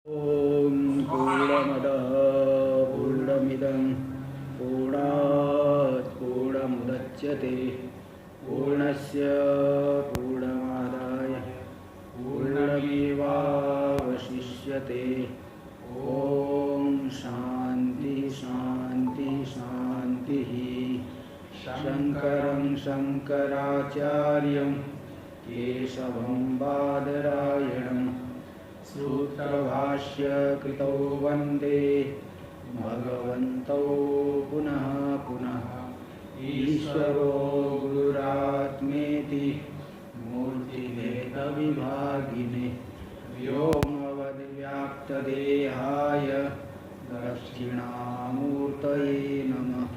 ॐ पूर्णमदः पूर्णमिदं पूर्णात् पूर्णमुदच्यते पूर्णस्य पूर्णमादाय पूर्णमेवावशिष्यते। ॐ शान्ति शान्ति शान्तिः। शङ्करं शङ्कराचार्यं केशवं बादरायणं सूत्रभाष्य कृतौ वन्दे भगवन्तौ पुनः पुनः। ईश्वरो गुरुरात्मेति मूर्तिभेदविभागिने व्योमवद्व्याप्तदेहाय दक्षिणामूर्तये नमः।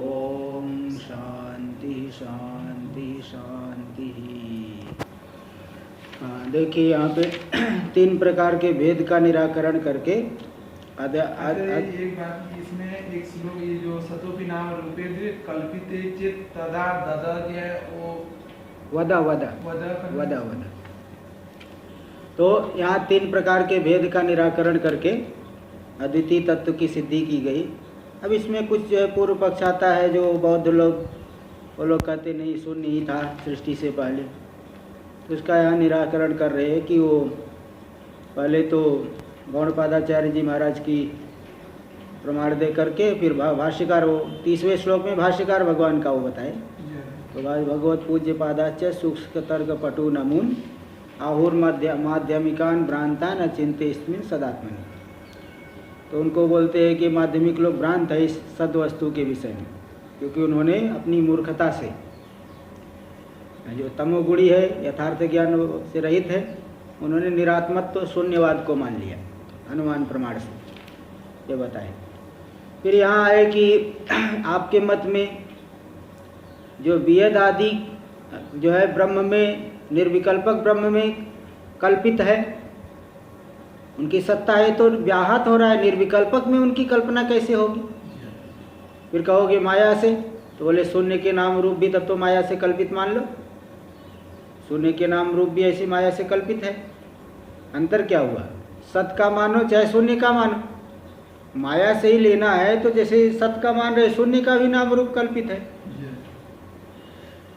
ओम शांति शांति शांति। देखिए यहाँ पे तीन प्रकार के भेद का निराकरण करके एक बात इसमें एक श्लोक ये जो सतोपि नाम रूपे कल्पिते चित तदा ददा है वो वदा वदा वदा वदा वदा। तो यहाँ तीन प्रकार के भेद का निराकरण करके अद्वितीय तत्व की सिद्धि की गई। अब इसमें कुछ जो है पूर्व पक्ष आता है, जो बौद्ध लोग वो लोग कहते नहीं शून्य ही था सृष्टि से पहले। तो उसका यहाँ निराकरण कर रहे हैं कि वो पहले तो गौड़पादाचार्य जी महाराज की प्रमाण दे करके फिर भाष्यकार वो 30वें श्लोक में भाष्यकार भगवान का वो बताए। तो भगवत पूज्य पादाच सूक्ष्म तर्क पटु नमून आहुर माध्यमिकान भ्रांतान अचिंत्य स्मिन सदात्मनि। तो उनको बोलते हैं कि माध्यमिक लोग भ्रांत है इस सद्वस्तु के विषय में, क्योंकि उन्होंने अपनी मूर्खता से, जो तमोगुणी है यथार्थ ज्ञान से रहित है, उन्होंने निरात्मत्व शून्यवाद को मान लिया अनुमान प्रमाण से, ये बताए। फिर यहाँ आए कि आपके मत में जो वेद आदि जो है ब्रह्म में, निर्विकल्पक ब्रह्म में कल्पित है, उनकी सत्ता है, तो व्याहत हो रहा है। निर्विकल्पक में उनकी कल्पना कैसे होगी? फिर कहोगे माया से, तो बोले शून्य के नाम रूप भी तब तो माया से कल्पित मान लो। शून्य के नाम रूप भी ऐसी माया से कल्पित है। अंतर क्या हुआ? सत का मानो चाहे शून्य का मानो, माया से ही लेना है। तो जैसे सत का मान रहे, शून्य का भी नाम रूप कल्पित है।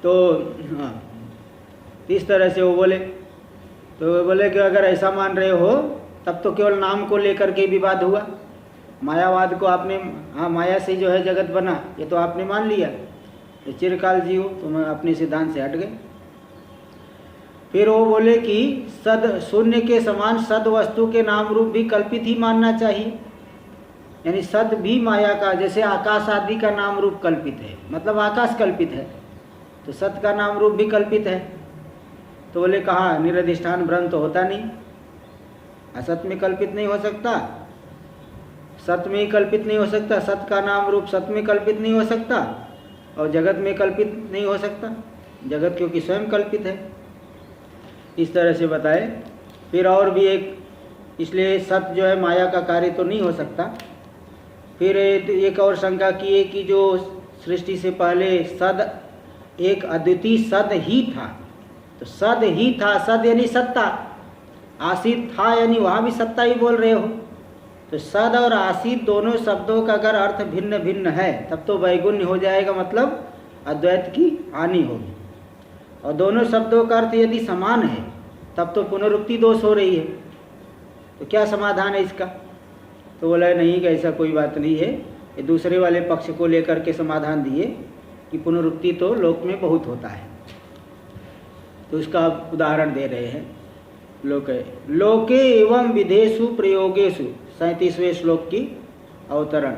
तो हाँ, इस तरह से वो बोले। तो वो बोले कि अगर ऐसा मान रहे हो तब तो केवल नाम को लेकर के विवाद हुआ। मायावाद को आपने, हाँ माया से जो है जगत बना, ये तो आपने मान लिया, ये चिरकाल जीव, तो मैं अपने सिद्धांत से हट गए। फिर वो बोले कि सद शून्य के समान सद वस्तु के नाम रूप भी कल्पित ही मानना चाहिए। यानी सद भी माया का, जैसे आकाश आदि का नाम रूप कल्पित है, मतलब आकाश कल्पित है, तो सत का नाम रूप भी कल्पित है। तो बोले कहाँ, निरधिष्ठान ब्रह्म तो होता नहीं, असत में कल्पित नहीं हो सकता, सत में ही कल्पित नहीं हो सकता, सत का नाम रूप सत में कल्पित नहीं हो सकता, और जगत में कल्पित नहीं हो सकता, जगत क्योंकि स्वयं कल्पित है। इस तरह से बताए। फिर और भी एक, इसलिए सत जो है माया का कार्य तो नहीं हो सकता। फिर एक और शंका की है कि जो सृष्टि से पहले सद एक अद्वितीय सद ही था, तो सद ही था, सद यानी सत्ता, आसित था यानी वहाँ भी सत्ता ही बोल रहे हो। तो सद और आसित दोनों शब्दों का अगर अर्थ भिन्न भिन्न है तब तो वैगुण्य हो जाएगा, मतलब अद्वैत की हानि होगी। और दोनों शब्दों का अर्थ यदि समान है तब तो पुनरुक्ति दोष हो रही है। तो क्या समाधान है इसका? तो बोला नहीं कि ऐसा कोई बात नहीं है, ये दूसरे वाले पक्ष को लेकर के समाधान दिए कि पुनरुक्ति तो लोक में बहुत होता है। तो इसका उदाहरण दे रहे हैं। लोके एवं विधेषु प्रयोगेषु, 37वें श्लोक की अवतरण।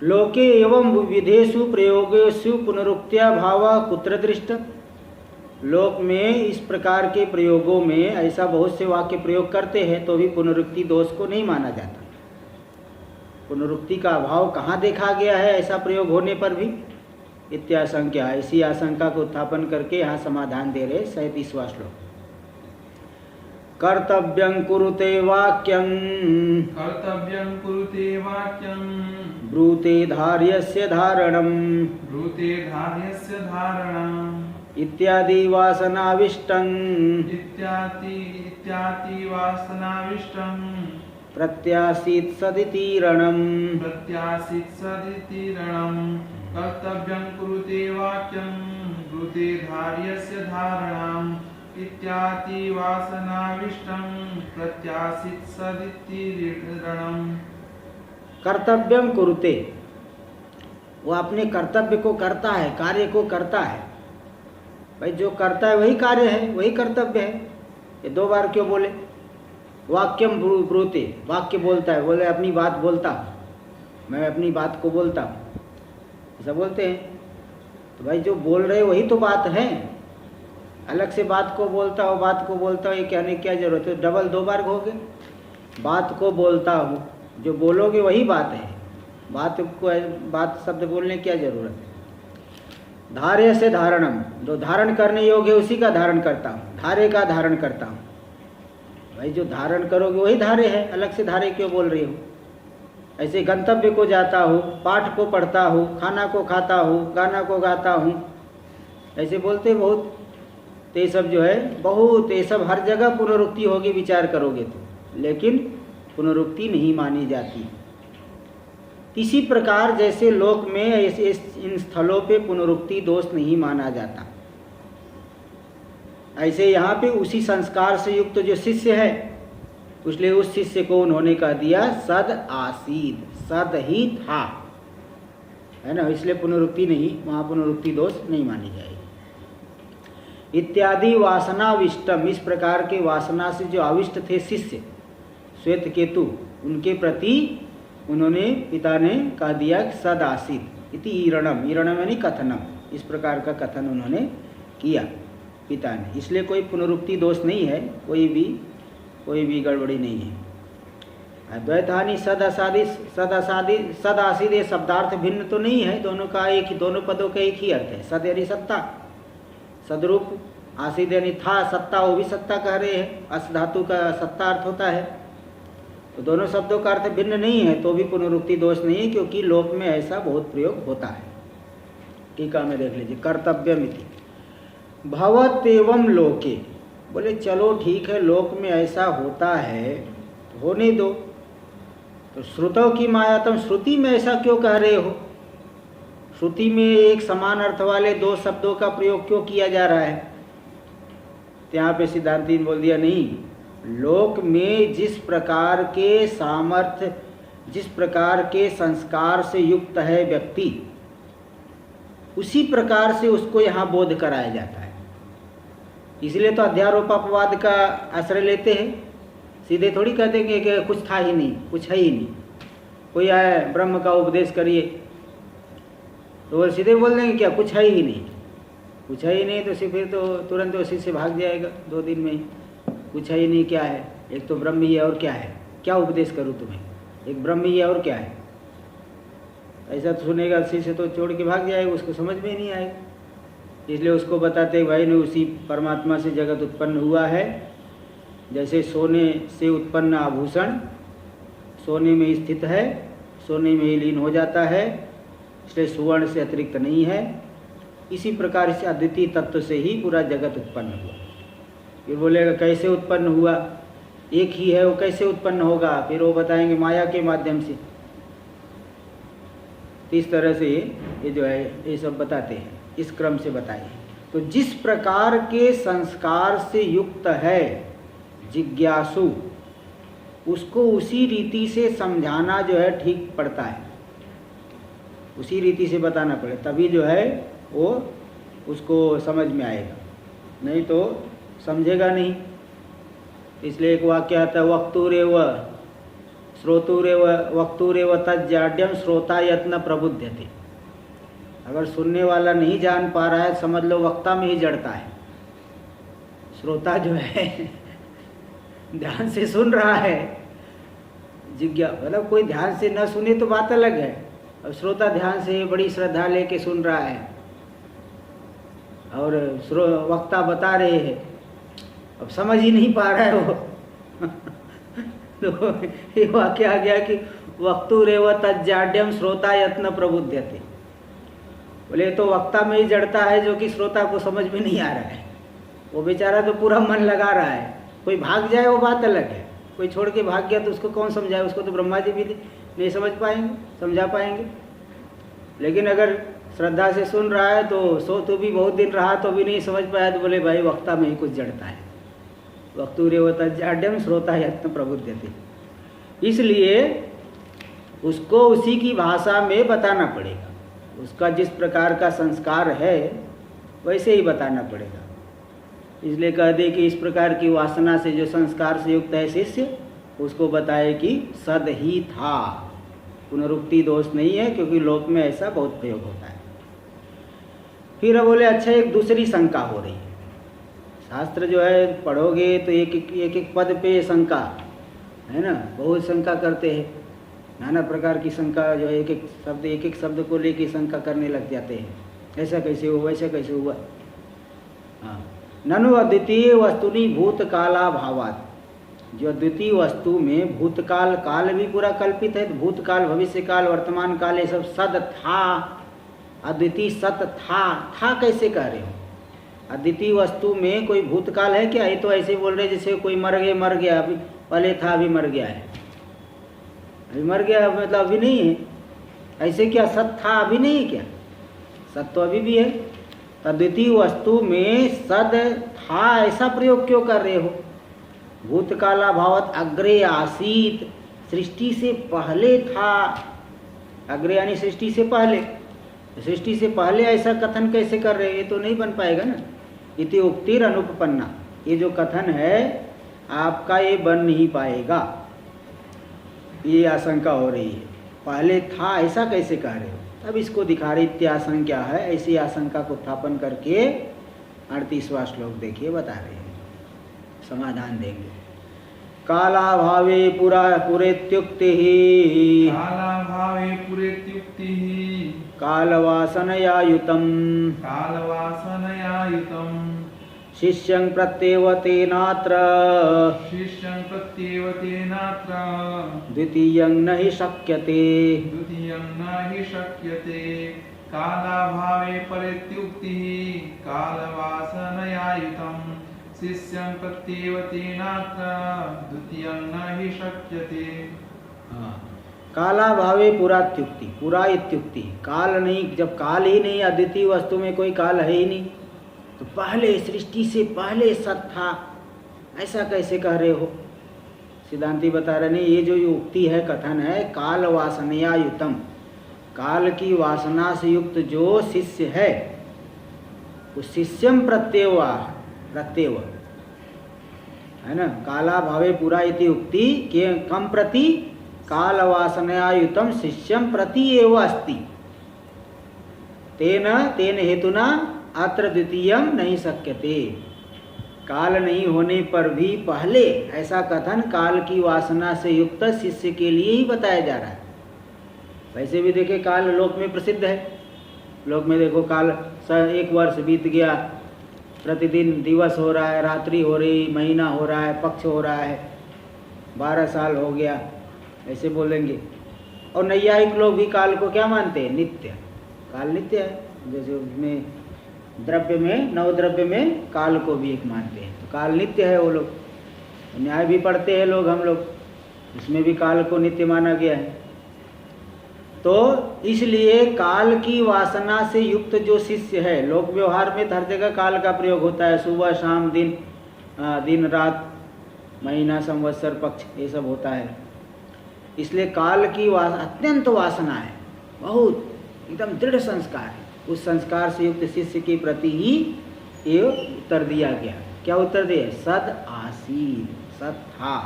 लोके एवं विधेषु प्रयोगेषु पुनरुक्त्या भाव कुत्र दृष्ट। लोक में इस प्रकार के प्रयोगों में ऐसा बहुत से वाक्य प्रयोग करते हैं तो भी पुनरुक्ति दोष को नहीं माना जाता। पुनरुक्ति का अभाव कहाँ देखा गया है ऐसा प्रयोग होने पर भी? इत्याशंका, इसी आशंका को उत्थापन करके यहाँ समाधान दे रहे 37वां श्लोक। कर्तव्यं कुरुते वाक्यं, कर्तव्यं कुरुते वाक्यं, ब्रूते धार्यस्य धारणं, ब्रूते धार्यस्य धारणं, इत्यादि वासनाविष्टं इत्यादि वासनाविष्टं प्रत्यासीत् सदिति रणम् प्रत्यासीत् सदिति रणम् कर्तव्यं कुरुते वाक्यं ब्रूते धार्यस्य धारणाम् इत्यादि वासनाविष्टं प्रत्यासीत् सदिति रणम्। कर्तव्यम कुरुते, वो अपने कर्तव्य को करता है, कार्य को करता है। भाई जो करता है वही कार्य है, वही कर्तव्य है। ये दो बार क्यों बोले? वाक्यम ब्रूते, वाक्य बोलता है, बोले अपनी बात बोलता, मैं अपनी बात को बोलता हूँ, ऐसा बोलते हैं। तो भाई जो बोल रहे वही तो बात है। अलग से बात को बोलता हो, बात को बोलता हो, ये कहने की क्या जरूरत है? डबल दो बार कहोगे, बात को बोलता हूँ, जो बोलोगे वही बात है। बात शब्द बोलने की क्या जरूरत है? धार्य से धारणम, जो धारण करने योग्य है उसी का धारण करता हूँ, धारे का धारण करता हूँ। भाई जो धारण करोगे वही धारे है, अलग से धारे क्यों बोल रही हो? ऐसे गंतव्य को जाता हूँ, पाठ को पढ़ता हूँ, खाना को खाता हूँ, गाना को गाता हूँ, ऐसे बोलते बहुत। तो ये सब जो है बहुत, ये सब हर जगह पुनरुक्ति होगी विचार करोगे तो, लेकिन पुनरुक्ति नहीं मानी जाती। इसी प्रकार जैसे लोक में ऐसे इन स्थलों पे पुनरुक्ति दोष नहीं माना जाता, ऐसे यहाँ पे उसी संस्कार से युक्त जो शिष्य है, इसलिए उस शिष्य को उन्होंने कह दिया सद आसीद, सद ही था, है ना, इसलिए पुनरुक्ति नहीं, वहाँ पुनरुक्ति दोष नहीं मानी जाएगी। इत्यादि वासनाविष्टम, इस प्रकार के वासना से जो अविष्ट थे शिष्य श्वेत केतु, उनके प्रति उन्होंने, पिता ने कह दिया सद आसीत इति ईरणम, ईरणम यानी कथनम, इस प्रकार का कथन उन्होंने किया पिता ने। इसलिए कोई पुनरुक्ति दोष नहीं है, कोई भी गड़बड़ी नहीं है। अद्वैत हानि सद आसीद, ये शब्दार्थ भिन्न तो नहीं है, दोनों का एक ही, दोनों पदों का एक ही अर्थ है। सद यानी सत्ता, सदरूप, आसीद यानी था, सत्ता, वो भी सत्ता कह रहे हैं, अस धातु का सत्ता अर्थ होता है। तो दोनों शब्दों का अर्थ भिन्न नहीं है, तो भी पुनरुक्ति दोष नहीं है, क्योंकि लोक में ऐसा बहुत प्रयोग होता है। टीका में देख लीजिए, कर्तव्यमिति भवत एवं लोके, बोले चलो ठीक है, लोक में ऐसा होता है तो होने दो। तो श्रुतों की माया, तुम श्रुति में ऐसा क्यों कह रहे हो? श्रुति में एक समान अर्थ वाले दो शब्दों का प्रयोग क्यों किया जा रहा है? तो यहाँ पे सिद्धांती ने बोल दिया नहीं, लोक में जिस प्रकार के सामर्थ्य, जिस प्रकार के संस्कार से युक्त है व्यक्ति, उसी प्रकार से उसको यहाँ बोध कराया जाता है। इसलिए तो अध्यारोप अपवाद का आश्रय लेते हैं, सीधे थोड़ी कह देंगे कि कुछ था ही नहीं, कुछ है ही नहीं। कोई आया ब्रह्म का उपदेश करिए तो वो सीधे बोल देंगे क्या, कुछ है ही नहीं, कुछ है ही नहीं, तो फिर तो तुरंत उसी से भाग जाएगा 2 दिन में ही। कुछ है ही नहीं क्या है? एक तो ब्रह्म ही है, और क्या है? क्या उपदेश करूँ तुम्हें? एक ब्रह्म ही है और क्या है? ऐसा तो सुनेगा शिष्य तो छोड़ के भाग जाएगा, उसको समझ में ही नहीं आएगा। इसलिए उसको बताते भाई ने उसी परमात्मा से जगत उत्पन्न हुआ है। जैसे सोने से उत्पन्न आभूषण सोने में स्थित है, सोने में ही लीन हो जाता है, इसलिए सुवर्ण से अतिरिक्त नहीं है। इसी प्रकार से अद्वितीय तत्व से ही पूरा जगत उत्पन्न हुआ। फिर बोलेगा कैसे उत्पन्न हुआ? एक ही है, वो कैसे उत्पन्न होगा? फिर वो बताएंगे माया के माध्यम से। इस तरह से ये जो है ये सब बताते हैं, इस क्रम से बताइए। तो जिस प्रकार के संस्कार से युक्त है जिज्ञासु, उसको उसी रीति से समझाना जो है ठीक पड़ता है, उसी रीति से बताना पड़े, तभी जो है वो उसको समझ में आएगा, नहीं तो समझेगा नहीं। इसलिए एक वाक्य आता है, वक्तुरेव श्रोतुरेव वक्तुरेव तज्जाड्यम श्रोता यत्न प्रबुध्यते। अगर सुनने वाला नहीं जान पा रहा है, समझ लो वक्ता में ही जड़ता है। श्रोता जो है ध्यान से सुन रहा है, मतलब कोई ध्यान से न सुने तो बात अलग है, और श्रोता ध्यान से बड़ी श्रद्धा लेके सुन रहा है और वक्ता बता रहे हैं, अब समझ ही नहीं पा रहा है वो तो ये वाक्य आ गया कि वक्तुरेव तज्जाड्यम श्रोता यत्न प्रबुध्यते। बोले तो वक्ता में ही जड़ता है जो कि श्रोता को समझ में नहीं आ रहा है। वो बेचारा तो पूरा मन लगा रहा है, कोई भाग जाए वो बात अलग है, कोई छोड़ के भाग गया तो उसको कौन समझाए, उसको तो ब्रह्मा जी भी नहीं समझ पाएंगे, समझा पाएंगे। लेकिन अगर श्रद्धा से सुन रहा है तो भी बहुत दिन रहा तो भी नहीं समझ पाया तो बोले भाई वक्ता में ही कुछ जड़ता है। वक्तुरेवता जाड्यम श्रोता यत्न प्रबुध्यते, इसलिए उसको उसी की भाषा में बताना पड़ेगा, उसका जिस प्रकार का संस्कार है वैसे ही बताना पड़ेगा। इसलिए कह दे कि इस प्रकार की वासना से जो संस्कार से युक्त है शिष्य, उसको बताए कि सद ही था, पुनरुक्ति दोष नहीं है, क्योंकि लोक में ऐसा बहुत प्रयोग होता है। फिर बोले अच्छा एक दूसरी शंका हो रही है, शास्त्र जो है पढ़ोगे तो एक पद पे शंका है ना, बहुत शंका करते हैं, नाना प्रकार की शंका जो है एक एक शब्द को लेके शंका करने लग जाते हैं, ऐसा कैसे हुआ, ऐसा कैसे हुआ। हाँ, ननु अद्वितीय वस्तुनि भूतकाला भावात, जो अद्वितीय वस्तु में भूतकाल, काल भी पूरा कल्पित है, तो भूतकाल भविष्य काल वर्तमान काल ये सब सद था, अद्वितीय सत था कैसे कह रहे हो। अद्वितीय वस्तु में कोई भूतकाल है क्या? ये तो ऐसे बोल रहे जैसे कोई मर गया, अभी पहले था अभी मर गया है, अभी मर गया मतलब अभी नहीं है, ऐसे क्या सत था अभी नहीं है क्या? सत तो अभी भी है। अद्वितीय वस्तु में सद था ऐसा प्रयोग क्यों कर रहे हो? भूतकाला भावत अग्रे आसीत, सृष्टि से पहले था, अग्रे यानी सृष्टि से पहले, सृष्टि से पहले ऐसा कथन कैसे कर रहे हैं? ये तो नहीं बन पाएगा ना। इति उक्तिर अनुपपन्ना, ये जो कथन है आपका ये बन नहीं पाएगा, ये आशंका हो रही है। पहले था ऐसा कैसे कह रहे हो? अब इसको दिखा रहे इत्याशंका है, ऐसी आशंका को उत्थापन करके 38वां श्लोक देखिए, बता रहे हैं, समाधान देंगे। काला भावे पुरेत्युक्ति, काला भावे पुरेत्युक्ति, कालवासनया युतम्, कालवासनया युतम्, शिष्यं प्रत्येव तेनात्र, शिष्यं प्रत्येव तेनात्र, द्वितीयं न हि शक्यते, द्वितीयं न हि शक्यते। कालाभावे परित्युक्तिः, कालवासनया युतम्, शिष्यं प्रत्येव तेनात्र, द्वितीयं न हि शक्यते। काला भावे पुरात्युक्ति, पुरा इत्युक्ति, काल नहीं, जब काल ही नहीं, अद्वितीय वस्तु में कोई काल है ही नहीं, तो पहले सृष्टि से पहले सत था, ऐसा कैसे कह रहे हो? सिद्धांती बता रहे नहीं, ये जो युक्ति है, कथन है, काल वासनया युतम, काल की वासना से युक्त जो शिष्य है, उस शिष्यम प्रत्येव है ना, काला भावे पुरा इति उक्ति के कम प्रति काल वासनया युतम शिष्यम प्रति एव अस्ति, तेन हेतुना अत्र द्वितीयम नहीं शक्यते। काल नहीं होने पर भी पहले ऐसा कथन काल की वासना से युक्त शिष्य के लिए ही बताया जा रहा है। वैसे भी देखे काल लोक में प्रसिद्ध है, लोक में देखो काल 1 वर्ष बीत गया, प्रतिदिन दिवस हो रहा है, रात्रि हो रही, महीना हो रहा है, पक्ष हो रहा है, 12 साल हो गया, ऐसे बोलेंगे। और नैयायिक लोग भी काल को क्या मानते हैं? नित्य। काल नित्य है, जैसे उसमें द्रव्य में, नवद्रव्य में काल को भी एक मानते हैं, तो काल नित्य है। वो लोग न्याय भी पढ़ते हैं लोग, हम लोग, इसमें भी काल को नित्य माना गया है। तो इसलिए काल की वासना से युक्त जो शिष्य है, लोक व्यवहार में हर जगह काल का प्रयोग होता है, सुबह शाम, दिन रात, महीना, संवत्सर, पक्ष, ये सब होता है। इसलिए काल की अत्यंत वासना है, बहुत एकदम दृढ़ संस्कार है, उस संस्कार से युक्त शिष्य के प्रति ही ये उत्तर दिया गया। क्या उत्तर दिया? सद आसीत, सत था,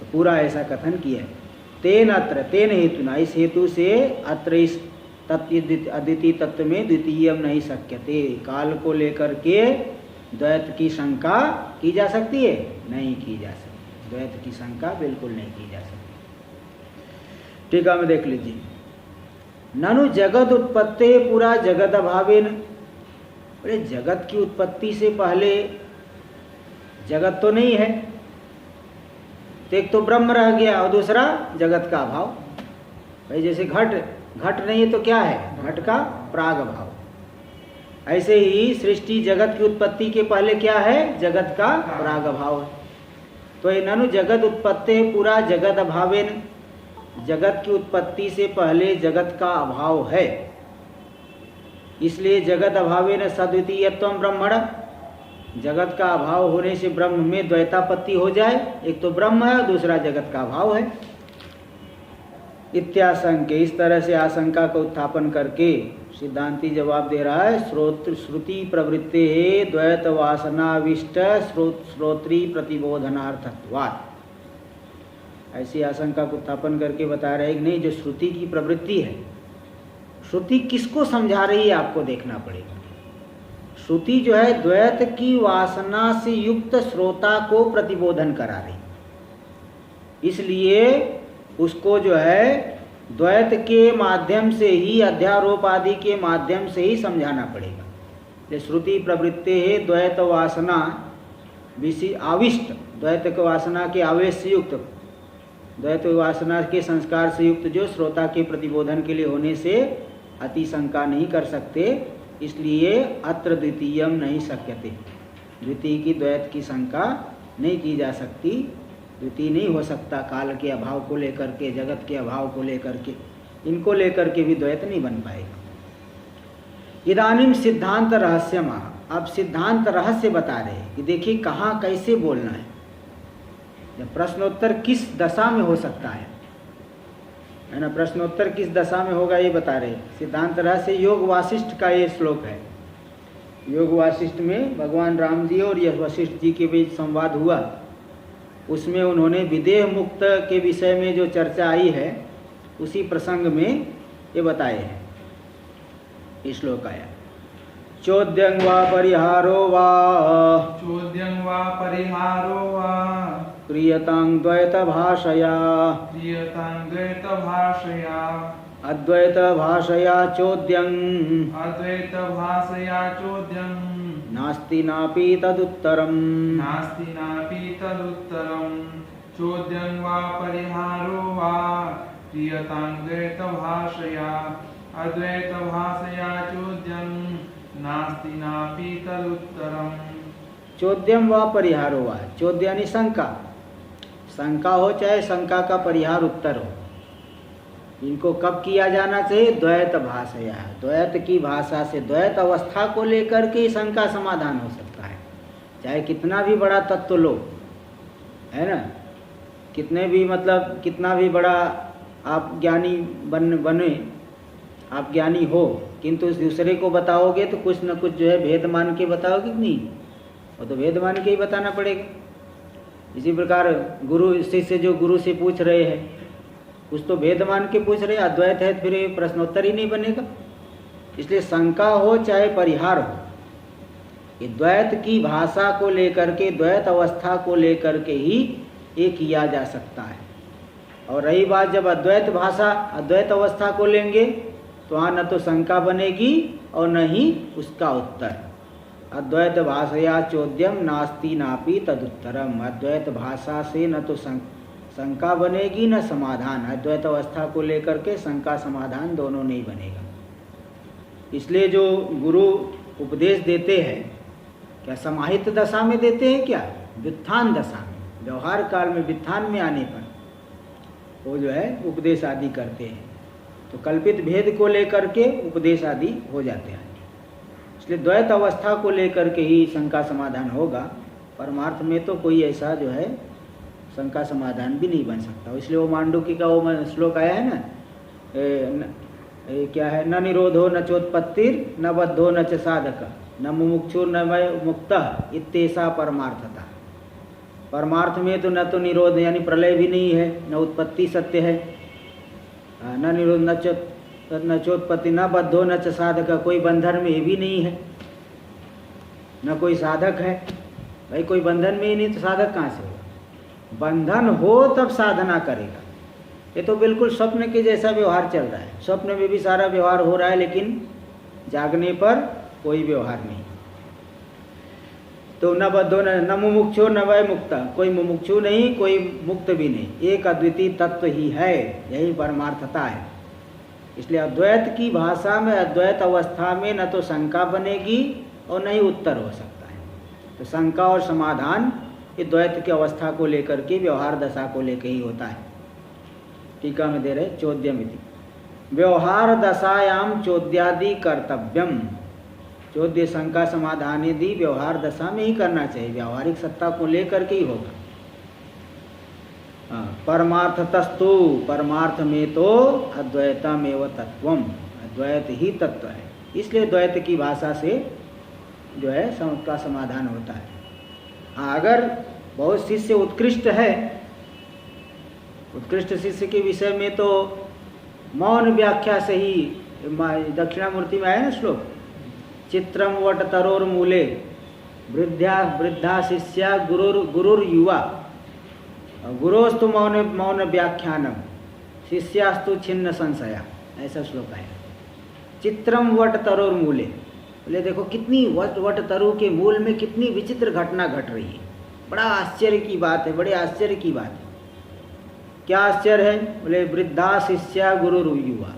तो पूरा ऐसा कथन किया है। तेन अत्र, तेन हेतुना, इस हेतु से अत्र इस अद्वितीय तत्व में द्वितीयम नहीं शक्यते, काल को लेकर के द्वैत की शंका की जा सकती है? नहीं की जा सकती, द्वैत की शंका बिल्कुल नहीं की जा सकती। टीका में देख लीजिए, ननु जगत उत्पत्ति पूरा जगत अभावेन, अरे जगत की उत्पत्ति से पहले जगत तो नहीं है, तो एक तो ब्रह्म रह गया और दूसरा जगत का अभाव। भाई जैसे घट घट नहीं है तो क्या है? घट का प्राग भाव। ऐसे ही सृष्टि जगत की उत्पत्ति के पहले क्या है? जगत का प्राग भाव है। तो ये ननु जगत उत्पत्ति पूरा जगत अभावेन, जगत की उत्पत्ति से पहले जगत का अभाव है, इसलिए जगत अभावेन सद्वितीयत्वम ब्रह्मण, जगत का अभाव होने से ब्रह्म में द्वैतापत्ति हो जाए, एक तो ब्रह्म है और दूसरा जगत का अभाव है। इत्याशंके, इस तरह से आशंका को उत्थापन करके सिद्धांती जवाब दे रहा है, श्रुति प्रवृत्ते द्वैत वासनाविष्ट श्रोत्री प्रतिबोधनार्थत्वात्। ऐसी आशंका को उत्थापन करके बता रहे हैं कि नहीं, जो श्रुति की प्रवृत्ति है, श्रुति किसको समझा रही है आपको देखना पड़ेगा। श्रुति जो है द्वैत की वासना से युक्त श्रोता को प्रतिबोधन करा रही, इसलिए उसको जो है द्वैत के माध्यम से ही, अध्यारोप आदि के माध्यम से ही समझाना पड़ेगा। ये श्रुति प्रवृत्ति है द्वैत वासना आविष्ट, द्वैत के वासना के आवेश से युक्त, द्वैत वासना के संस्कार से युक्त जो श्रोता के प्रतिबोधन के लिए होने से अति शंका नहीं कर सकते, इसलिए अत्र द्वितीयम नहीं शक्यते, द्वितीय की द्वैत की शंका नहीं की जा सकती, द्वितीय नहीं हो सकता। काल के अभाव को लेकर के, जगत के अभाव को लेकर के, इनको लेकर के भी द्वैत नहीं बन पाएगा। इदानीम सिद्धांत रहस्यम, अब सिद्धांत रहस्य बता रहे हैं कि देखिए कहाँ कैसे बोलना है, जब प्रश्नोत्तर किस दशा में हो सकता है ना, प्रश्नोत्तर किस दशा में होगा ये बता रहे हैं। सिद्धांत रहस्य योग वासिष्ठ का ये श्लोक है। योग वासिष्ठ में भगवान राम जी और यह वशिष्ठ जी के बीच संवाद हुआ, उसमें उन्होंने विदेह मुक्त के विषय में जो चर्चा आई है उसी प्रसंग में ये बताए हैं। ये श्लोक आया, चोद्यं वा परिहारो वा, चोद्यं वा परिहारो वा, क्रियतां द्वैत भाषया, क्रियतां द्वैत भाषया, अद्वैत भाषया चोद्यं, अद्वैत भाषया चोद्यं, नास्ति नापि तदुत्तरम्, नास्ति नापि तदुत्तरम्, चोद्यं वा परिहारो वा, क्रियतां द्वैत भाषया, अद्वैत भाषया चोद्यं, नास्ति नापि तदुत्तरम्। चोद्यम व परिहारो वा, चोद्य यानी शंका, शंका हो चाहे शंका का परिहार उत्तर हो, इनको कब किया जाना चाहिए? द्वैत भाषया, द्वैत की भाषा से, द्वैत अवस्था को लेकर के शंका समाधान हो सकता है। चाहे कितना भी बड़ा तत्व लो, है ना, कितने भी मतलब कितना भी बड़ा आप ज्ञानी बने, आप ज्ञानी हो, किंतु उस दूसरे को बताओगे तो कुछ न कुछ जो है भेद मान के बताओगे कि नहीं, वो तो भेद मान के ही बताना पड़ेगा। इसी प्रकार गुरु शिष्य जो गुरु से पूछ रहे हैं, कुछ तो भेद मान के पूछ रहे, अद्वैत है फिर प्रश्नोत्तर ही नहीं बनेगा। इसलिए शंका हो चाहे परिहार हो, ये द्वैत की भाषा को लेकर के, द्वैत अवस्था को लेकर के ही ये किया जा सकता है। और रही बात जब अद्वैत भाषा, अद्वैत अवस्था को लेंगे तो वहाँ न तो शंका बनेगी और न ही उसका उत्तर। अद्वैत भाषया चोद्यम नास्ति नापि तदुत्तरम, अद्वैत भाषा से न तो शंका बनेगी न समाधान, अद्वैत अवस्था को लेकर के शंका समाधान दोनों नहीं बनेगा। इसलिए जो गुरु उपदेश देते हैं, क्या समाहित दशा में देते हैं, क्या व्युत्थान दशा में, व्यवहार काल में व्युत्थान में आने पर वो जो है उपदेश आदि करते हैं, तो कल्पित भेद को लेकर के उपदेश आदि हो जाते हैं। इसलिए द्वैत अवस्था को लेकर के ही शंका समाधान होगा, परमार्थ में तो कोई ऐसा जो है शंका समाधान भी नहीं बन सकता। इसलिए वो मांडुक्य का वो श्लोक आया है ना, क्या है, न निरोधो न चोत्पत्तिर न बद्धो न च साधक न मुमुक्षुर न वै मुक्तः इत्येषा परमार्थता। परमार्थ में तो न तो निरोध यानी प्रलय भी नहीं है, न उत्पत्ति सत्य है, न निरोध न चोत्पत्ति न बद्धो न च साधक, कोई बंधन में भी नहीं है, न कोई साधक है। भाई कोई बंधन में ही नहीं तो साधक कहाँ से होगा? बंधन हो तब साधना करेगा। ये तो बिल्कुल स्वप्न के जैसा व्यवहार चल रहा है, स्वप्न में भी सारा व्यवहार हो रहा है लेकिन जागने पर कोई व्यवहार नहीं। तो न बद्धो न मुमुक्षु न वै मुक्त, कोई मुमुक्षु नहीं कोई मुक्त भी नहीं, एक अद्वितीय तत्व ही है, यही परमार्थता है। इसलिए अद्वैत की भाषा में अद्वैत अवस्था में न तो शंका बनेगी और न ही उत्तर हो सकता है। तो शंका और समाधान ये द्वैत की अवस्था को लेकर के, व्यवहार दशा को लेकर ही होता है। टीका में दे रहे चौद्यमिति व्यवहार दशायाम चौद्यादि कर्तव्यम। चौद्य शंका समाधान यदि व्यवहार दशा में ही करना चाहिए, व्यावहारिक सत्ता को लेकर के ही होगा। परमार्थतस्तु, परमार्थ में तो अद्वैतमेव तत्वम, अद्वैत ही तत्व है। इसलिए द्वैत की भाषा से जो है उसका समाधान होता है। हाँ, अगर बहुत शिष्य उत्कृष्ट है, उत्कृष्ट शिष्य के विषय में तो मौन व्याख्या से ही, दक्षिणामूर्ति में आया ना श्लोक, चित्रम वट तरोर मूले वृद्धा शिष्या गुरुर युवा गुरोस्तु मौन व्याख्यानम शिष्यास्तु छिन्न संशया, ऐसा श्लोक है। चित्रम वट तरोर मूले, बोले देखो कितनी वट तरु के मूल में कितनी विचित्र घटना घट रही है। बड़ा आश्चर्य की बात है, बड़े आश्चर्य की बात है। क्या आश्चर्य है? बोले वृद्धा शिष्या गुरु युवा,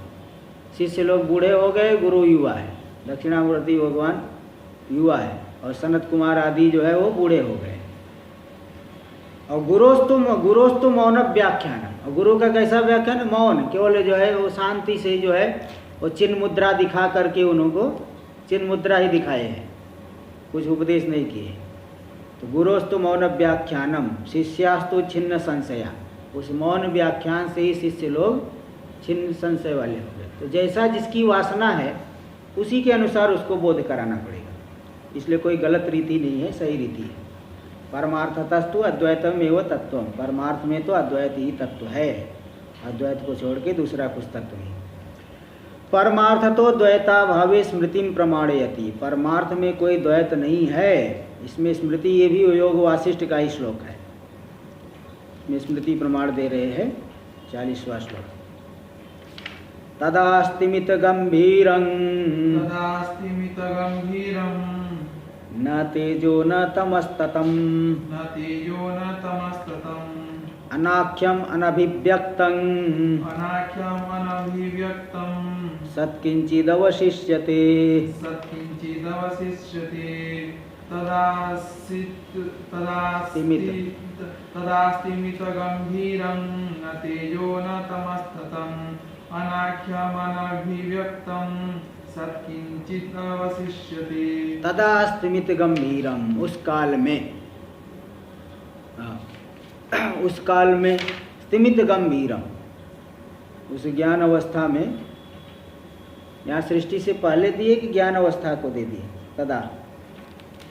शिष्य लोग बूढ़े हो गए, गुरु युवा है। दक्षिणामूर्ति भगवान युवा है और सनत कुमार आदि जो है वो बूढ़े हो गए। और गुरोस्तु मौन व्याख्यान, और गुरु का कैसा व्याख्यान? मौन, केवल जो है वो शांति से जो है वो चिन्ह मुद्रा दिखा करके उनको चिन्ह मुद्रा ही दिखाए हैं, कुछ उपदेश नहीं किए। तो गुरोस्तु मौन व्याख्यानम शिष्यास्तु छिन्न संशया, उस मौन व्याख्यान से ही शिष्य लोग छिन्न संशय वाले हो गए। तो जैसा जिसकी वासना है उसी के अनुसार उसको बोध कराना पड़ेगा, इसलिए कोई गलत रीति नहीं है, सही रीति है। परमार्थतस्तु अद्वैतम एव तत्वम, परमार्थ में तो अद्वैत ही तत्व है, अद्वैत को छोड़ के दूसरा कुछ तत्व नहीं। परमार्थ तो द्वैताभावे स्मृतिम प्रमाणयति, परमार्थ में कोई द्वैत नहीं है, इसमें स्मृति, ये भी योग वासिष्ठ का ही श्लोक है, इसमें स्मृति प्रमाण दे रहे हैं। 40वां श्लोक, तदास्तिमित गंभीरं न तेजो न तमस्ततम अनाख्यम अनभिव्यक्तं सत्किंचिदवशिष्यते तदास्तिमित गंभीरं न तेजो न तमस्ततम् अनाख्यम अनभिव्यक्तं सत्किंचित् अवशिष्यते। तदास्तिमित गंभीरम, उस काल में, उस काल में स्तिमित गंभीरम, उस ज्ञान अवस्था में, यहाँ सृष्टि से पहले दिए कि ज्ञान अवस्था को दे दिए? तदा,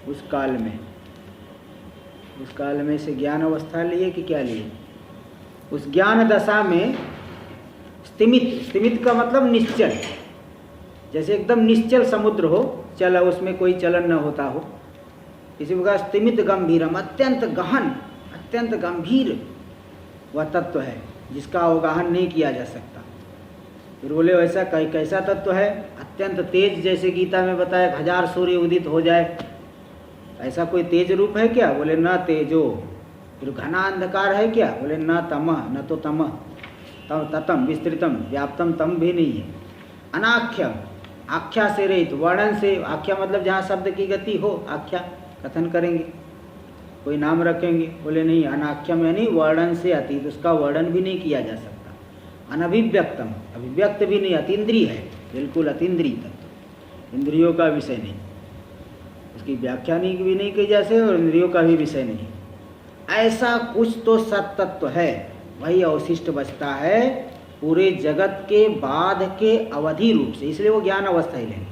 उस काल में, उस काल में से ज्ञान अवस्था लिए कि क्या लिए? उस ज्ञान दशा में स्तिमित, स्तिमित का मतलब निश्चल, जैसे एकदम निश्चल समुद्र हो, चला उसमें कोई चलन न होता हो, इसी प्रकार स्तिमित गंभीरम, अत्यंत गहन, अत्यंत गंभीर वह तत्व है जिसका अवगाहन नहीं किया जा सकता। फिर बोले वैसा कैसा तत्व है? अत्यंत तेज, जैसे गीता में बताया 1000 सूर्य उदित हो जाए, ऐसा कोई तेज रूप है क्या? बोले न तेजो। फिर घना अंधकार है क्या? बोले न तमः, न तो तमः, ततम विस्तृतम व्याप्तम तम भी नहीं है। अनाख्य, आख्या से रहित, वर्णन से, आख्या मतलब जहाँ शब्द की गति हो, आख्या कथन करेंगे, कोई नाम रखेंगे, बोले नहीं, अनाख्यम यानी वर्णन से अतीत, उसका वर्णन भी नहीं किया जा सकता। अनभिव्यक्तम, अभिव्यक्त भी नहीं, अतीन्द्रिय है, बिल्कुल अतीन्द्रिय तत्व, इंद्रियों का विषय नहीं, उसकी व्याख्या नहीं भी नहीं की जा सकती और इंद्रियों का भी विषय नहीं। ऐसा कुछ तो सत तत्व है, वही अवशिष्ट बचता है पूरे जगत के बाद के अवधि रूप से, इसलिए वो ज्ञान अवस्था ही लेंगे,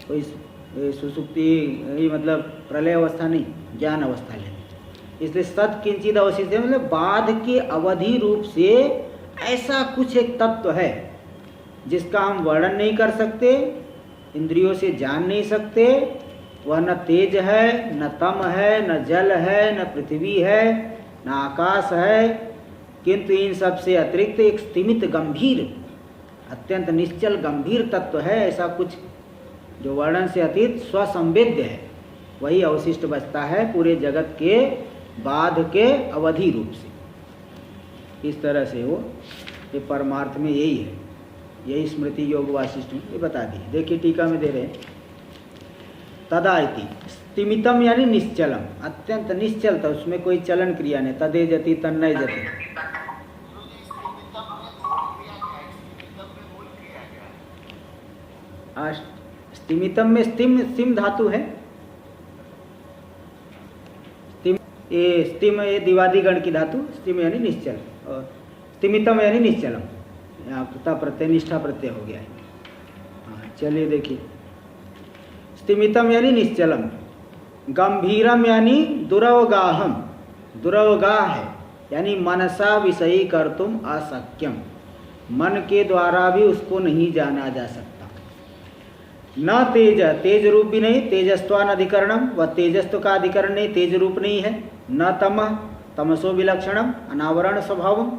कोई सुसुप्ति मतलब प्रलय अवस्था नहीं, ज्ञान अवस्था लेंगे। इसलिए सत किंचित अवशिष्ट मतलब बाद के अवधि रूप से ऐसा कुछ एक तत्व है जिसका हम वर्णन नहीं कर सकते, इंद्रियों से जान नहीं सकते। वह न तेज है, न तम है, न जल है, न पृथ्वी है, न आकाश है, किंतु इन सब से अतिरिक्त एक स्तिमित गंभीर, अत्यंत निश्चल गंभीर तत्व है, ऐसा कुछ जो वर्णन से अतीत स्वसंवेद्य है, वही अवशिष्ट बचता है पूरे जगत के बाद के अवधि रूप से। इस तरह से वो ये परमार्थ में यही है। यही स्मृति योग वासिष्ठ में ये बता दी। देखिए टीका में दे रहे हैं, तदा इति स्तिमितम यानी निश्चलम, अत्यंत निश्चल था, उसमें कोई चलन क्रिया नहीं। तदे जति तन्नय जति। स्तिमितम में स्तिम धातु है। ये स्तिम ये दिवादिगण की धातु, स्तिम यानी निश्चल, और स्तिमितम यानी निश्चलम, यहाँ कृता प्रत्यय निष्ठा प्रत्यय हो गया है। हाँ चलिए देखिए, स्तिमितम यानी निश्चलम, गंभीरम यानी दुरवगाहम, दुरवगाह है यानी मनसा विषयी कर्तुम अशक्यम, मन के द्वारा भी उसको नहीं जाना जा सकता। न तेज, तेज रूप भी नहीं, तेजस्वान अधिकरणम, वह तेजस्व का अधिकरण नहीं, तेज रूप नहीं है। न तम, तमसो विलक्षणम, अनावरण स्वभावम,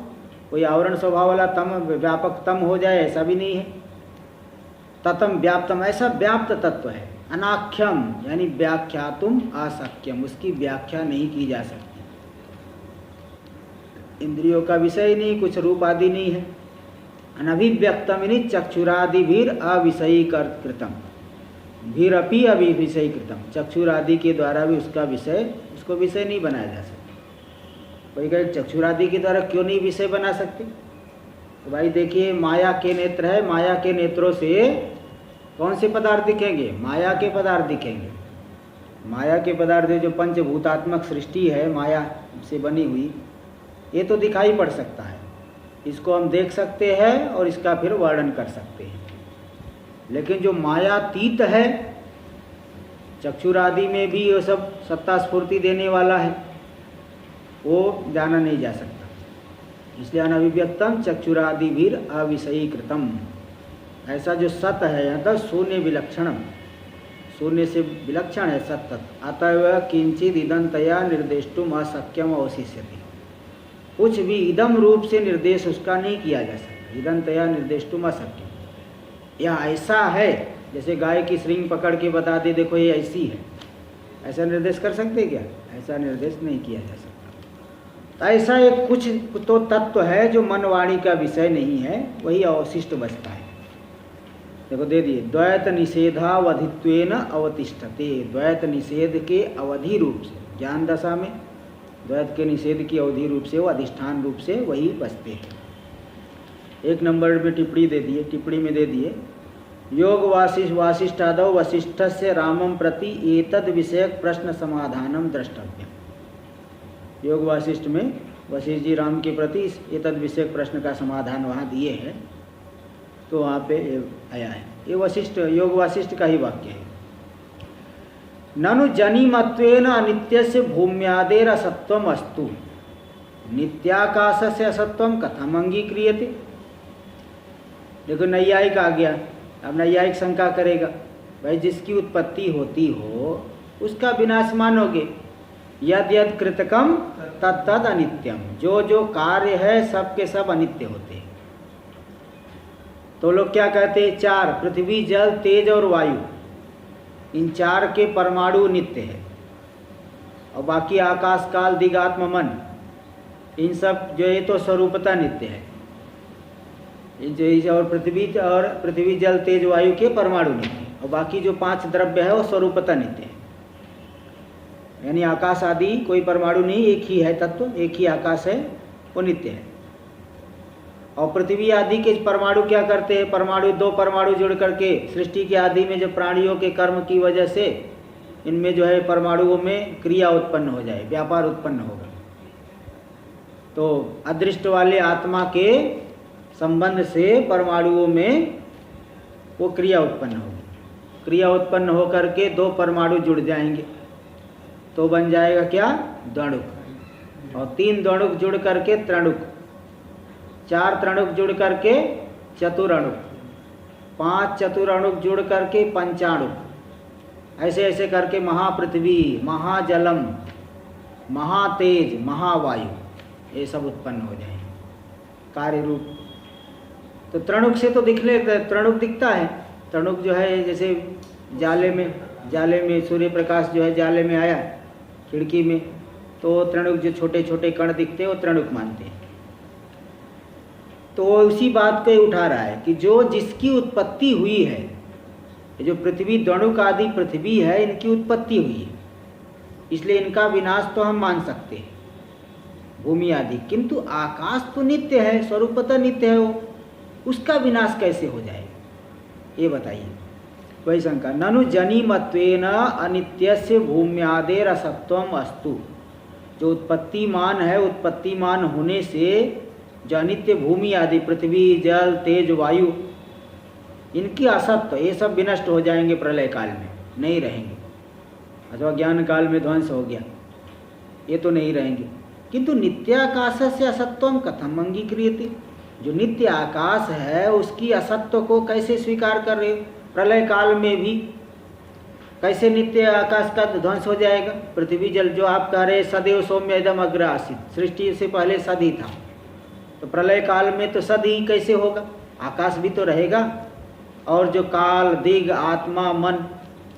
कोई आवरण स्वभाव वाला तम व्यापक तम हो जाए ऐसा भी नहीं है। ततम व्याप्तम, ऐसा व्याप्त तत्व है। अनाख्यम यानी व्याख्यातुम अशक्यम, उसकी व्याख्या नहीं की जा सकती। इंद्रियों का विषय नहीं, कुछ रूप आदि नहीं है। अनभिव्यक्तम यानी चक्षुरादि भीर अविषयी कृतम, भीरपि अविषयी कृतम, चक्षुरादि के द्वारा भी उसका विषय, उसको विषय नहीं बनाया जा सकता। कोई कहे चक्षुरादि के द्वारा क्यों नहीं विषय बना सकते? तो भाई देखिए, माया के नेत्र है, माया के नेत्रों से कौन से पदार्थ दिखेंगे? माया के पदार्थ दिखेंगे। माया के पदार्थ जो पंचभूतात्मक सृष्टि है माया से बनी हुई, ये तो दिखाई पड़ सकता है, इसको हम देख सकते हैं और इसका फिर वर्णन कर सकते हैं। लेकिन जो मायातीत है, चक्षुरादि में भी वो सब सत्ता स्फूर्ति देने वाला है, वो जाना नहीं जा सकता। इसलिए अनभिव्यक्तम चक्षुरादि भीर अविषयी कृतम, ऐसा जो सत है यहाँ तक शून्य विलक्षणम, शून्य से विलक्षण है सत्य, अतएव किंचित इदंतया निर्देष्टुम अशक्यम अवशिष्यति, कुछ भी इदम रूप से निर्देश उसका नहीं किया जा सकता। इदंतया निर्देष्टुम अशक्यम, यह ऐसा है, जैसे गाय की श्रृंग पकड़ के बता दे देखो ये ऐसी है, ऐसा निर्देश कर सकते क्या? ऐसा निर्देश नहीं किया जा सकता। तो ऐसा एक कुछ तो तत्व है जो मन वाणी का विषय नहीं है, वही अवशिष्ट बचता है। देखो दे दिए, द्वैत निषेधावधित्वेन अवतिष्ठते, द्वैत निषेध के अवधि रूप से, ज्ञान दशा में द्वैत के निषेध की अवधि रूप से, वो अधिष्ठान रूप से वही बचते हैं। एक नंबर में टिप्पणी दे दिए, टिप्पणी में दे दिए, योग वासिष्ठादौ वसिष्ठ से रामम प्रति एतद विषयक प्रश्न समाधानम द्रष्टव्यम। योग वासिष्ठ में वशिष्ठ जी राम के प्रति एतद विषयक प्रश्न का समाधान वहाँ दिए हैं, तो वहाँ पे आया है। ये वशिष्ठ, योग वासिष्ठ का ही वाक्य है। ननु जनिमत्वेन अनित्यस्य भूम्यादेर असत्वम अस्तु, नित्याकाशस्य असत्वम कथम अंगीक्रियते। देखो नैयायिक आ गया, अब नैयायिक शंका करेगा, भाई जिसकी उत्पत्ति होती हो उसका विनाश मानोगे, यद यद कृतकम तत्तद अनित्यम, जो जो कार्य है सब के सब अनित्य होते हैं। तो लोग क्या कहते हैं? चार, पृथ्वी जल तेज और वायु, इन चार के परमाणु नित्य है, और बाकी आकाश काल दिगात्म मन, इन सब जो है तो स्वरूपता नित्य है। और पृथ्वी जल तेज वायु के परमाणु नित्य है, और बाकी जो पांच द्रव्य है वो स्वरूपता नित्य है। यानी आकाश आदि कोई परमाणु नहीं, एक ही है तत्व, एक ही आकाश है, वो नित्य है। और पृथ्वी आदि के परमाणु क्या करते हैं? परमाणु, दो परमाणु जुड़ करके सृष्टि के आदि में जब प्राणियों के कर्म की वजह से इनमें जो है परमाणुओं में क्रिया उत्पन्न हो जाए, व्यापार उत्पन्न होगा, तो अदृष्ट वाले आत्मा के संबंध से परमाणुओं में वो क्रिया उत्पन्न होगी। क्रिया उत्पन्न होकर के दो परमाणु जुड़ जाएंगे तो बन जाएगा क्या? द्वणुक। और तीन द्वणुक जुड़ करके त्रणुक, चार त्रणुक जुड़ करके चतुरणुक, पांच चतुरणुक जुड़ करके पंचाणुक, ऐसे ऐसे करके महापृथ्वी, महाजलम, महातेज, महावायु, ये सब उत्पन्न हो जाएंगे कार्य रूप। तो त्रणुक से तो त्रणुक दिखता है। त्रणुक जो है जैसे जाले में सूर्य प्रकाश जो है जाले में आया खिड़की में, तो त्रणुक जो छोटे छोटे कण दिखते हैं वो त्रणुक मानते हैं। तो वो उसी बात को ही उठा रहा है कि जो जिसकी उत्पत्ति हुई है, ये जो पृथ्वी द्वणुक आदि पृथ्वी है, इनकी उत्पत्ति हुई है, इसलिए इनका विनाश तो हम मान सकते हैं, भूमि आदि। किंतु आकाश तो नित्य है, स्वरूपतः नित्य है, वो उसका विनाश कैसे हो जाएगा ये बताइए। वही शंका, ननु जनिमत्वेन अनित्यस्य भूम्यादेर असत्वम अस्तु। जो उत्पत्तिमान है, उत्पत्तिमान होने से जो अनित्य भूमि आदि पृथ्वी जल तेज वायु, इनकी असत्व, ये सब विनष्ट हो जाएंगे प्रलय काल में, नहीं रहेंगे, अथवा ज्ञान काल में ध्वंस हो गया, ये तो नहीं रहेंगे। किंतु नित्याकाशस्य असत्वम कथम अंगीक्रियते। जो नित्य आकाश है उसकी असत्व को कैसे स्वीकार कर रहे हो? प्रलय काल में भी कैसे नित्य आकाश का ध्वंस हो जाएगा? पृथ्वी जल जो आप कह रहे सदैव सौम्य इदम अग्र आसीत, सृष्टि से पहले सद ही था, तो प्रलय काल में तो सद ही कैसे होगा? आकाश भी तो रहेगा, और जो काल दिग आत्मा मन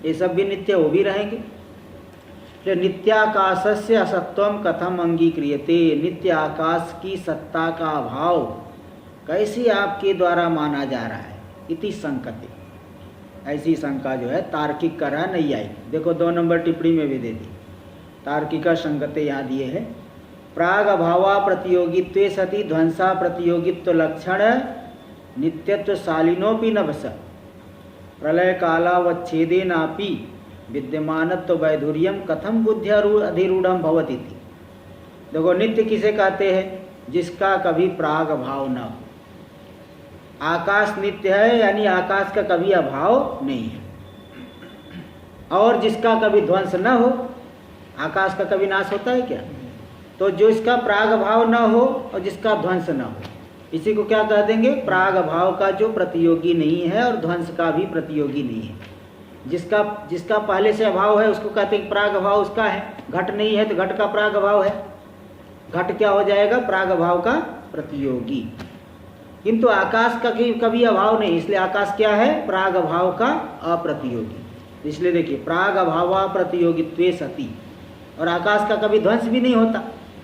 ये सब भी नित्य, वो भी रहेंगे। तो नित्याकाशस्य असत्वम कथम अंगीक्रियते। नित्य आकाश की सत्ता का अभाव कैसे आपके द्वारा माना जा रहा है? इति संकते। ऐसी शंका जो है तार्किक कर रहा नहीं आई। देखो 2 नंबर टिप्पणी में भी दे दी, तार्किका संकते यहाँ दिए है। प्राग अभावा प्रतियोगित्वे सति ध्वंसा प्रतियोगित्व लक्षण नित्यत्व शालिनोपि न वस प्रलय कालावच्छेदेनापि विद्यमानत्व वैधुर्यम कथम बुद्धि अधिरूढ़ भवति। देखो नित्य किसे कहते हैं? जिसका कभी प्राग भाव न हो। आकाश नित्य है, यानी आकाश का कभी अभाव नहीं है, और जिसका कभी ध्वंस न हो। आकाश का कभी नाश होता है क्या? तो जो इसका प्राग भाव न हो और जिसका ध्वंस न हो, इसी को क्या कह देंगे? प्राग भाव का जो प्रतियोगी नहीं है और ध्वंस का भी प्रतियोगी नहीं है। जिसका पहले से अभाव है उसको कहते हैं प्राग भाव उसका है। घट नहीं है तो घट का प्राग भाव है, घट क्या हो जाएगा? प्राग भाव का प्रतियोगी। किंतु आकाश का कभी अभाव नहीं, इसलिए आकाश क्या है? प्राग भाव का अप्रतियोगी। इसलिए देखिए प्राग अभाव प्रतियोगित्वे सति, और आकाश का कभी ध्वंस भी नहीं होता,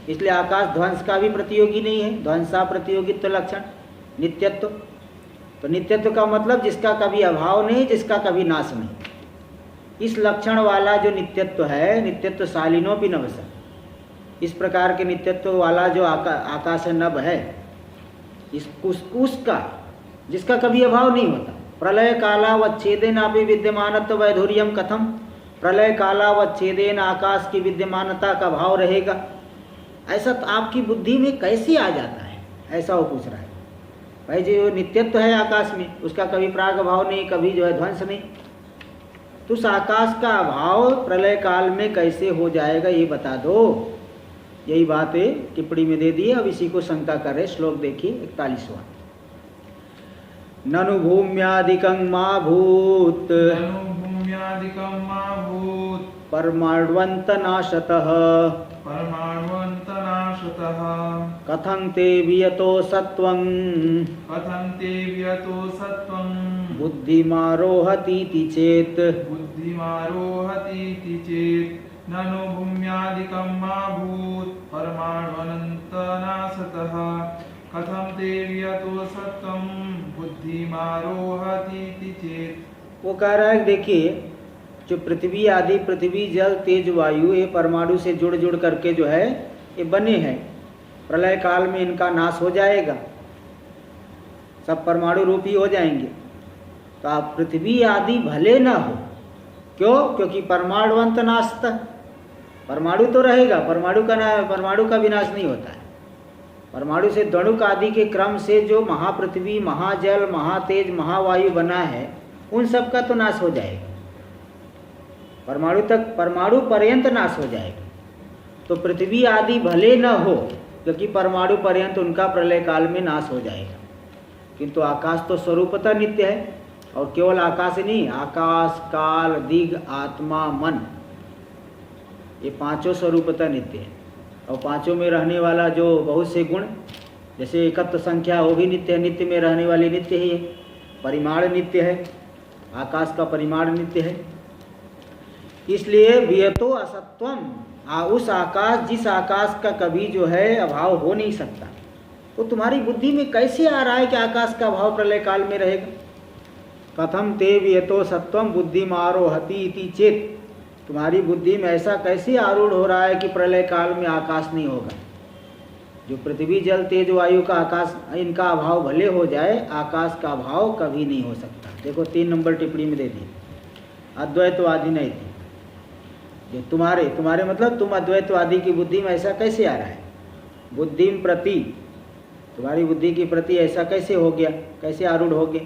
इसलिए आकाश ध्वंस का भी प्रतियोगी नहीं है। ध्वंसा प्रतियोगित्व लक्षण नित्यत्व। तो नित्यत्व का मतलब जिसका कभी अभाव नहीं, जिसका कभी नाश नहीं। इस लक्षण वाला जो नित्यत्व है, नित्यत्व शालिनोपि नभस, इस प्रकार के नित्यत्व वाला जो आकाश नभ है, उसका जिसका कभी अभाव नहीं होता। प्रलय कालावच्छेदेनापि विद्यमानत्व वैधुर्यम कथम। प्रलय कालावच्छेदेन आकाश की विद्यमानता का भाव रहेगा, ऐसा तो आपकी बुद्धि में कैसे आ जाता है? ऐसा वो पूछ रहा है। भाई जो नित्यत्व है आकाश में, उसका कभी प्राग भाव नहीं, कभी जो है ध्वंस नहीं, तो उस आकाश का अभाव प्रलय काल में कैसे हो जाएगा ये बता दो। यही बात है टिप्पणी में दे दी है। अब इसी को शंका कर रहे। श्लोक देखिए 41वां। ननु भूम्यादिकं मा भूत परमाण्वन्तनाशतः कथं ते वियतो सत्वं बुद्धिमारोहतीति चेत् ननु भूम्यादिकं मा भूत परमाण्वन्तनाशतः कथं ते वियतो सत्वं बुद्धिमारोहतीति चेत्। वो कह रहा है देखिए जो पृथ्वी आदि, पृथ्वी जल तेज वायु, ये परमाणु से जुड़ जुड़ करके जो है ये बने हैं, प्रलय काल में इनका नाश हो जाएगा, सब परमाणु रूप ही हो जाएंगे। तो आप पृथ्वी आदि भले ना हो, क्यों? क्योंकि परमाणुवंत नाशत, परमाणु तो रहेगा, परमाणु का विनाश नहीं होता है। परमाणु से द्वणुक आदि के क्रम से जो महापृथ्वी, महाजल, महातेज, महावायु बना है, उन सब का तो नाश हो जाएगा, परमाणु तक, परमाणु पर्यंत नाश हो जाएगा। तो पृथ्वी आदि भले न हो, क्योंकि परमाणु पर्यंत उनका प्रलय काल में नाश हो जाएगा। किंतु आकाश तो स्वरूपतः नित्य है, और केवल आकाश ही नहीं, आकाश, काल, दिग, आत्मा, मन, ये पांचों स्वरूपतः नित्य है। और पांचों में रहने वाला जो बहुत से गुण, जैसे एकत्व संख्या, वो भी नित्य है, नित्य में रहने वाली नित्य ही है। परिमाण नित्य है, आकाश का परिमाण नित्य है। इसलिए वियतो असत्वम, उस आकाश, जिस आकाश का कभी जो है अभाव हो नहीं सकता, तो तुम्हारी बुद्धि में कैसे आ रहा है कि आकाश का भाव प्रलय काल में रहेगा? कथम ते वियतो सत्वम बुद्धिमारोहति इति चेत, तुम्हारी बुद्धि में ऐसा कैसे आरूढ़ हो रहा है कि प्रलय काल में आकाश नहीं होगा? जो पृथ्वी जल तेज वायु का आकाश, इनका अभाव भले हो जाए, आकाश का अभाव कभी नहीं हो सकता। देखो 3 नंबर टिप्पणी में दे दी, अद्वैतवादी नहीं थी। जो तुम्हारे मतलब तुम अद्वैतवादी की बुद्धि में ऐसा कैसे आ रहा है? बुद्धि प्रति, तुम्हारी बुद्धि की प्रति ऐसा कैसे हो गया, कैसे आरूढ़ हो गया?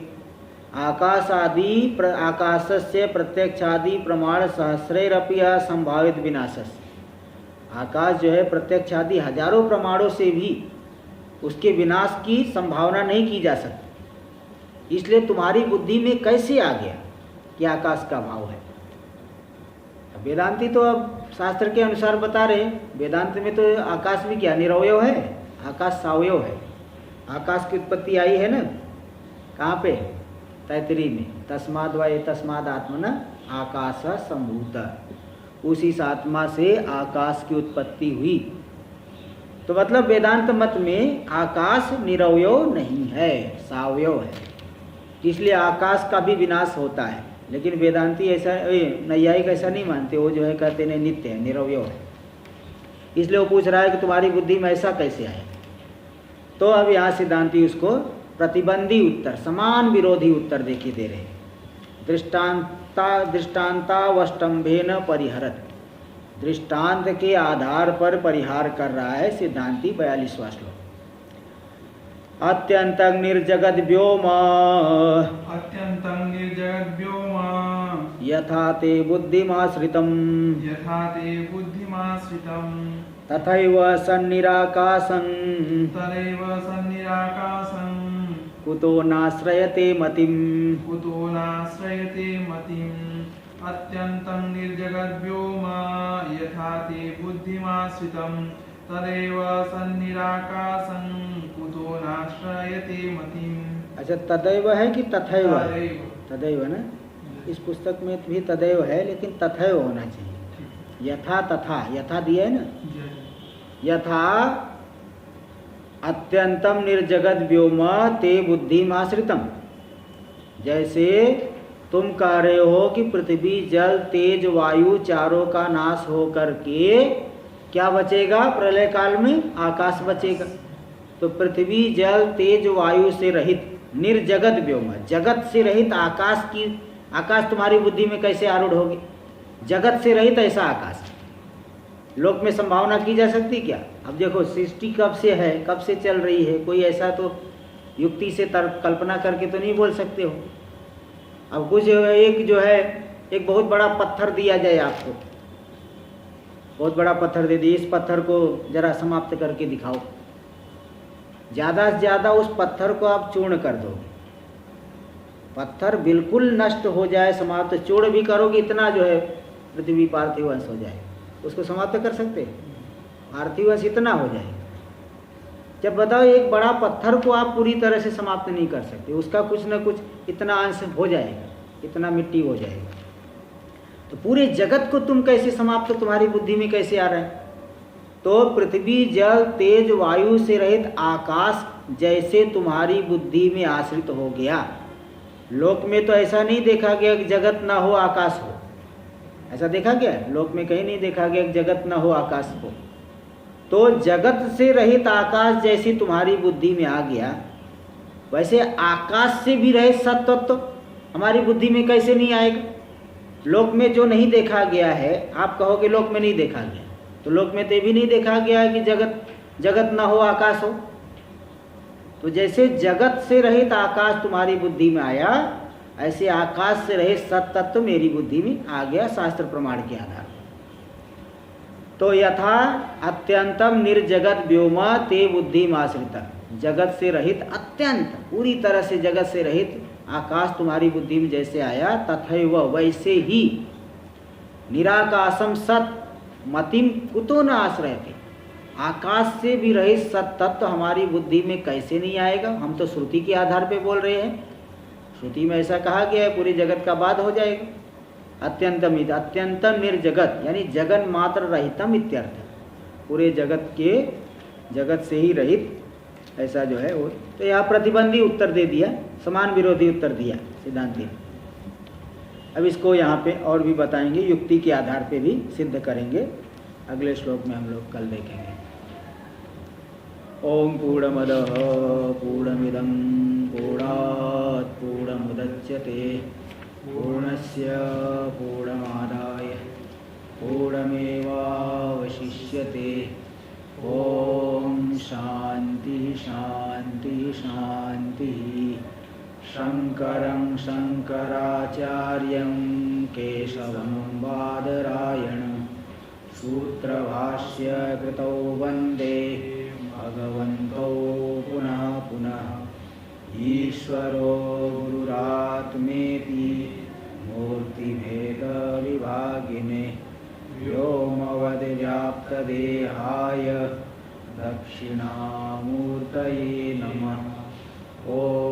आकाशस्य प्रत्यक्षादि प्रमाण सहस्रैरपि संभावित विनाशस्य, आकाश जो है प्रत्यक्ष आदि हजारों प्रमाणों से भी उसके विनाश की संभावना नहीं की जा सकती। इसलिए तुम्हारी बुद्धि में कैसे आ गया कि आकाश का भाव है? वेदांती तो अब शास्त्र के अनुसार बता रहे हैं, वेदांत में तो आकाश भी क्या निरवयव है, आकाश सावयव है। आकाश की उत्पत्ति आई है ना, कहाँ पे? तैतरी में, तस्माद् वा एतस्माद् आत्मना आकाश संभूत, उसी आत्मा से आकाश की उत्पत्ति हुई। तो मतलब वेदांत मत में आकाश निरवयव नहीं है, सावयव है, इसलिए आकाश का भी विनाश होता है। लेकिन वेदांती ऐसा, नैयायिक ऐसा नहीं मानते, वो जो है कहते हैं नित्य है, निरवयव है। इसलिए वो पूछ रहा है कि तुम्हारी बुद्धि में ऐसा कैसे आए? तो अब यहाँ सिद्धांती उसको प्रतिबंधी उत्तर, समान विरोधी उत्तर देखिए दे रहे हैं। दृष्टांतावष्टम्भेन परिहरत, दृष्टांत के आधार पर परिहार कर रहा है सिद्धांती। 42वां श्लोक, अत्यंतं निर्जगद व्योम, अत्यंतं निर्जगद व्योम, यथा ते बुद्धिमाश्रितम्, यथा ते बुद्धिमाश्रितम्, तथैव सन्निराकाशं, तथैव सन्निराकाशं, कुतो नाश्रयते मतिम्, कुतो नाश्रयते मतिम्, अत्यन्तं निर्जगद व्योम, यथा ते बुद्धिमाश्रितं, तदेव सन्निराकाशं, कुतो नाश्रयते मतिम्। अच्छा, तदैव है कि तथैव? तदैव। तदैव ना, इस पुस्तक में भी तदैव है, लेकिन तथैव होना चाहिए। यथा तथा, यथा दिया है ना, यथा अत्यंतम निर्जगद व्योम ते बुद्धिमाश्रितम, जैसे तुम कह रहे हो कि पृथ्वी जल तेज वायु चारों का नाश हो करके क्या बचेगा प्रलय काल में? आकाश बचेगा। तो पृथ्वी जल तेज वायु से रहित निर्जगद व्योम, जगत से रहित आकाश की, आकाश तुम्हारी बुद्धि में कैसे आरूढ़ होगी? जगत से रहित ऐसा आकाश लोक में संभावना की जा सकती क्या? अब देखो सृष्टि कब से है, कब से चल रही है, कोई ऐसा तो युक्ति से तर्क कल्पना करके तो नहीं बोल सकते हो। अब कुछ एक जो है, एक बहुत बड़ा पत्थर दिया जाए आपको, बहुत बड़ा पत्थर दे दिए, इस पत्थर को जरा समाप्त करके दिखाओ। ज़्यादा से ज़्यादा उस पत्थर को आप चूर्ण कर दोगे, पत्थर बिल्कुल नष्ट हो जाए, समाप्त, चूर्ण भी करोगे इतना जो है पृथ्वी पार्थिव अंश हो जाए, उसको समाप्त कर सकते? पार्थिव अंश इतना हो जाए। जब बताओ एक बड़ा पत्थर को आप पूरी तरह से समाप्त नहीं कर सकते, उसका कुछ न कुछ इतना अंश हो जाएगा, इतना मिट्टी हो जाएगा। तो पूरे जगत को तुम कैसे समाप्त, तुम्हारी बुद्धि में कैसे आ रहा है? तो पृथ्वी जल तेज वायु से रहित आकाश जैसे तुम्हारी बुद्धि में आश्रित हो गया। लोक में तो ऐसा नहीं देखा गया कि जगत ना हो आकाश हो, ऐसा देखा गया? लोक में कहीं नहीं देखा गया कि जगत ना हो आकाश हो। तो जगत से रहित आकाश जैसी तुम्हारी बुद्धि में आ गया, वैसे आकाश से भी रहित सत्व तो हमारी बुद्धि में कैसे नहीं आएगा? लोक में जो नहीं देखा गया है, आप कहोगे लोक में नहीं देखा गया, तो लोक में तो भी नहीं देखा गया है कि जगत ना हो आकाश हो। तो जैसे जगत से रहित आकाश तुम्हारी बुद्धि में आया, ऐसे आकाश से रहित सत्तत्व मेरी बुद्धि में आ गया शास्त्र प्रमाण के आधार पर। तो यथा अत्यंतम निर्जगत व्योम ते बुद्धिमाश्रिता, जगत से रहित, अत्यंत पूरी तरह से जगत से रहित आकाश तुम्हारी बुद्धि में जैसे आया, तथैव वैसे ही निराकाशम सत मतिम कुतो न आश्रयते, आकाश से भी रहित सत तत्व हमारी बुद्धि में कैसे नहीं आएगा? हम तो श्रुति के आधार पे बोल रहे हैं, श्रुति में ऐसा कहा गया है पूरे जगत का बाध हो जाएगा। अत्यंतम निर्जगत यानी जगन मात्र रहितम इत्यर्थ, पूरे जगत के, जगत से ही रहित ऐसा जो है वो। तो यहाँ प्रतिबंधी उत्तर दे दिया, समान विरोधी उत्तर दिया सिद्धांति ने। अब इसको यहाँ पे और भी बताएंगे, युक्ति के आधार पे भी सिद्ध करेंगे। अगले श्लोक में हम लोग कल देखेंगे। ओम पूर्णमदः पूर्णमिदं पूर्णात् पूर्णमुदच्यते पूर्णस्य पूर्णमादाय पूर्णमेवावशिष्यते। ओम शांति शांति शांति। शंकरं शंकराचार्यं केशवं बादरायणं सूत्रभाष्य कृतौ वन्दे भगवन्तौ पुनः पुनः। ईश्वरो गुरुरात्मेति मूर्तिभेदविभागिने व्योमवद्व्याप्तदेहाय दक्षिणामूर्तये नमः। ओम